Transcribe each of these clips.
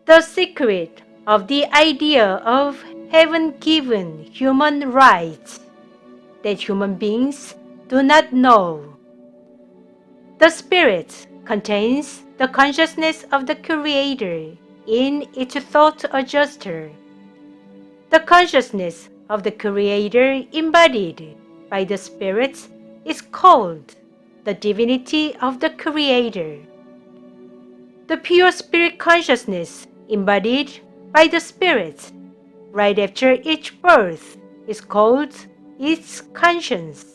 The secret of the idea of heaven-given human rights that human beings do not know. The spirit contains the consciousness of the Creator in its thought adjuster. The consciousness of the Creator embodied by the Spirit is called the divinity of the Creator. The pure spirit consciousness embodied by the Spirit right after each birth is called its conscience.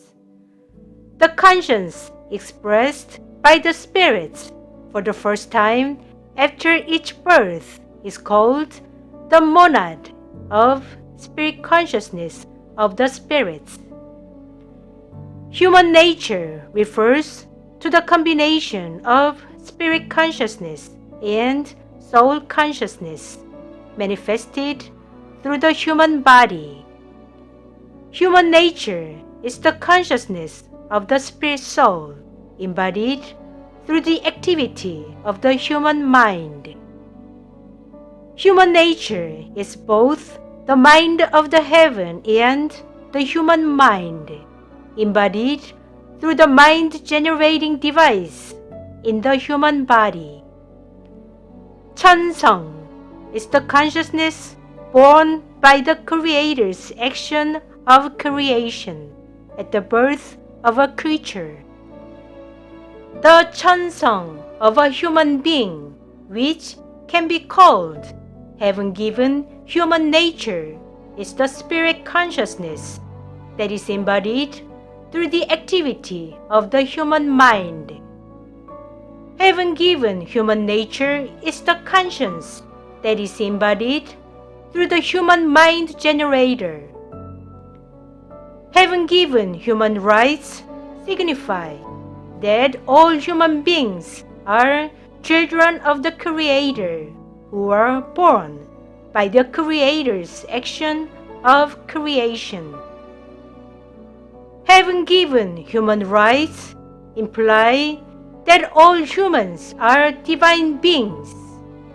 The conscience expressed by the Spirit for the first time after each birth is called the monad of spirit consciousness of the Spirit. Human nature refers to the combination of spirit consciousness and soul consciousness manifested through the human body. Human nature is the consciousness of the spirit soul embodied through the activity of the human mind. Human nature is both the mind of the heaven and the human mind, embodied through the mind-generating device in the human body. Cheonsong is the consciousness born by the Creator's action of creation at the birth of a creature. The cheonsong of a human being, which can be called heaven-given human nature, is the spirit consciousness that is embodied through the activity of the human mind. Heaven-given human nature is the conscience that is embodied through the human mind generator. Heaven-given human rights signify that all human beings are children of the Creator who are born by the Creator's action of creation. Heaven-given human rights imply that all humans are divine beings,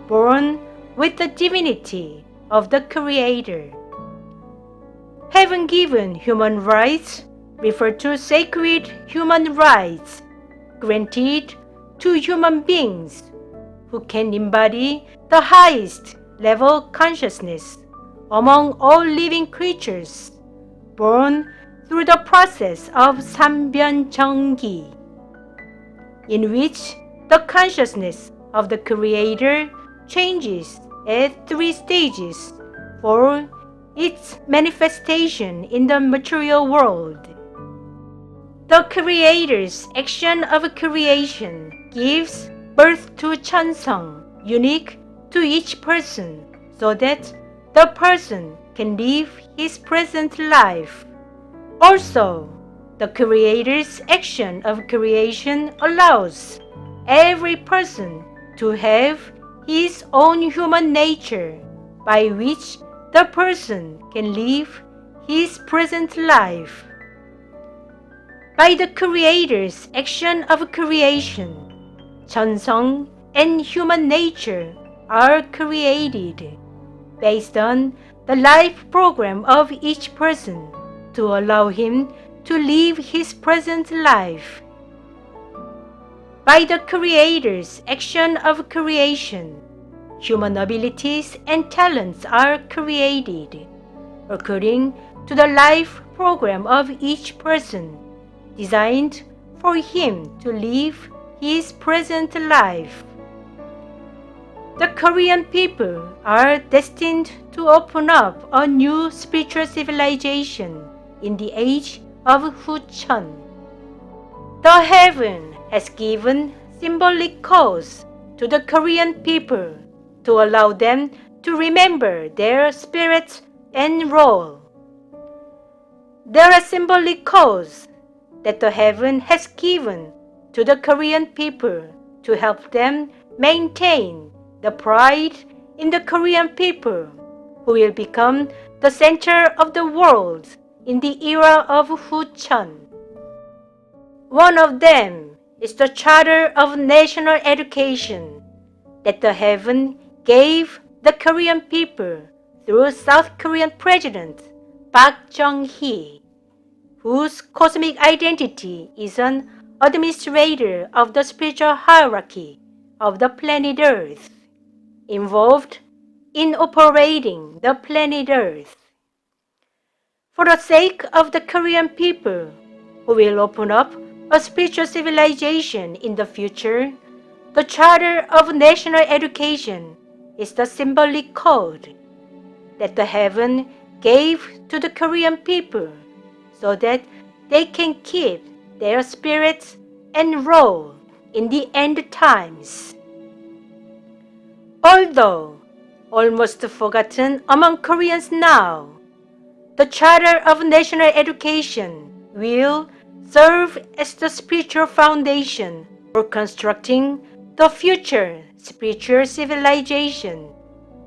born with the divinity of the Creator. Heaven-given human rights refer to sacred human rights granted to human beings who can embody the highest level consciousness among all living creatures, born through the process of 삼변정기, in which the consciousness of the Creator changes at 3 stages for its manifestation in the material world. The Creator's action of creation gives birth to cheonsong, unique to each person, so that the person can live his present life. Also, the Creator's action of creation allows every person to have his own human nature, by which the person can live his present life. By the Creator's action of creation, cheonsong and human nature are created based on the life program of each person to allow him to live his present life. By the Creator's action of creation, human abilities and talents are created according to the life program of each person, designed for him to live his present life. The Korean people are destined to open up a new spiritual civilization in the age of Hucheon. The heaven has given symbolic cause to the Korean people to allow them to remember their spirit and role. There are symbolic cause that the heaven has given to the Korean people to help them maintain the pride in the Korean people, who will become the center of the world in the era of Hucheon. One of them is the Charter of National Education that the heaven gave the Korean people through South Korean President Park Chung-hee, whose cosmic identity is an administrator of the spiritual hierarchy of the planet Earth, involved in operating the planet Earth. For the sake of the Korean people, who will open up a spiritual civilization in the future, the Charter of National Education is the symbolic code that the heaven gave to the Korean people so that they can keep their spirits and role in the end times. Although almost forgotten among Koreans now, the Charter of National Education will serve as the spiritual foundation for constructing the future spiritual civilization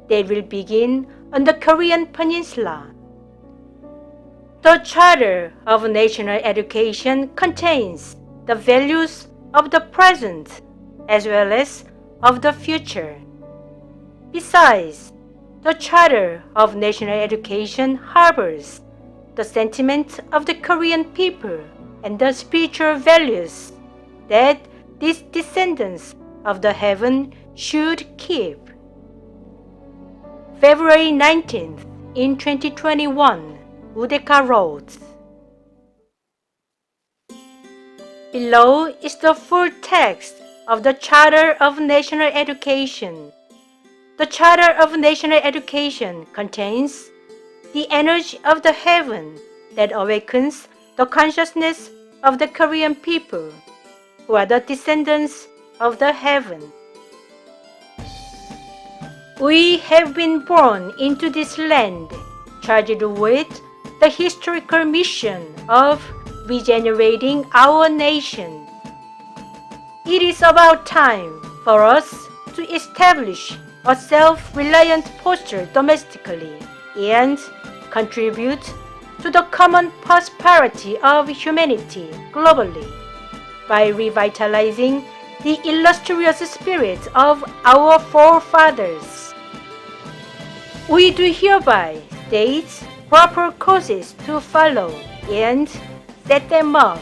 that will begin on the Korean Peninsula. The Charter of National Education contains the values of the present as well as of the future. Besides, the Charter of National Education harbors the sentiment of the Korean people and the spiritual values that these descendants of the heaven should keep. February 19th, in 2021, Udeka wrote, "Below is the full text of the Charter of National Education. The Charter of National Education contains the energy of the heaven that awakens the consciousness of the Korean people, who are the descendants of the heaven. We have been born into this land, charged with the historical mission of regenerating our nation. It is about time for us to establish a self-reliant posture domestically and contribute to the common prosperity of humanity globally by revitalizing the illustrious spirit of our forefathers. We do hereby state proper courses to follow and set them up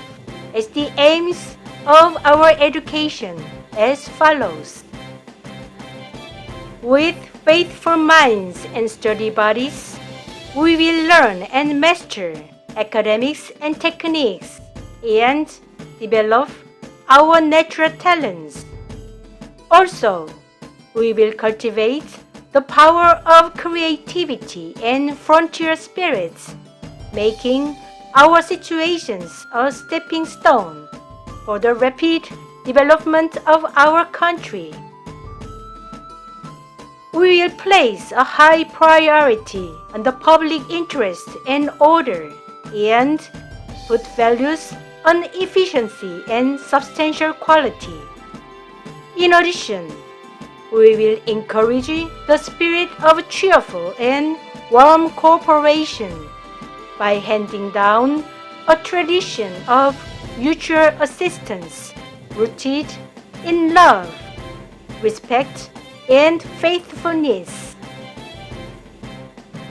as the aims of our education as follows. With faithful minds and sturdy bodies, we will learn and master academics and techniques and develop our natural talents. Also, we will cultivate the power of creativity and frontier spirits, making our situations a stepping stone for the rapid development of our country. We will place a high priority on the public interest and order and put values on efficiency and substantial quality. In addition, we will encourage the spirit of cheerful and warm cooperation by handing down a tradition of mutual assistance rooted in love, respect, and faithfulness.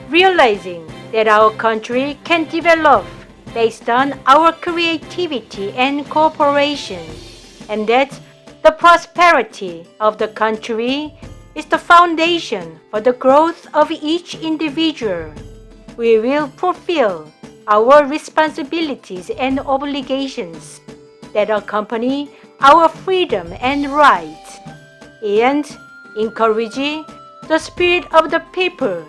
Realizing that our country can develop based on our creativity and cooperation, and that the prosperity of the country is the foundation for the growth of each individual, we will fulfill our responsibilities and obligations that accompany our freedom and rights, and encourage the spirit of the people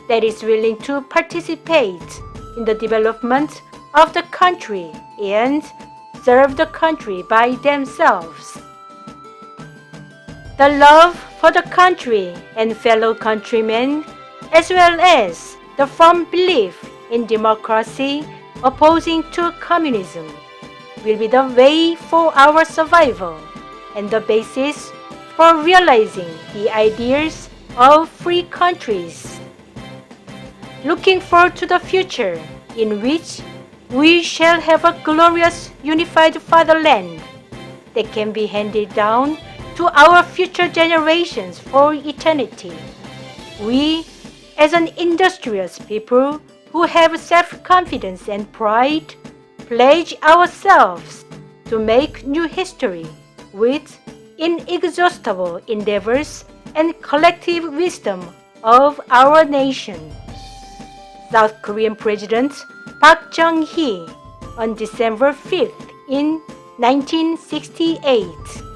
that is willing to participate in the development of the country and serve the country by themselves. The love for the country and fellow countrymen, as well as the firm belief in democracy opposing to communism, will be the way for our survival and the basis for realizing the ideals of free countries. Looking forward to the future in which we shall have a glorious unified fatherland that can be handed down to our future generations for eternity. We, as an industrious people who have self-confidence and pride, pledge ourselves to make new history with inexhaustible endeavors and collective wisdom of our nation. South Korean President Park Chung-hee on December 5th in 1968.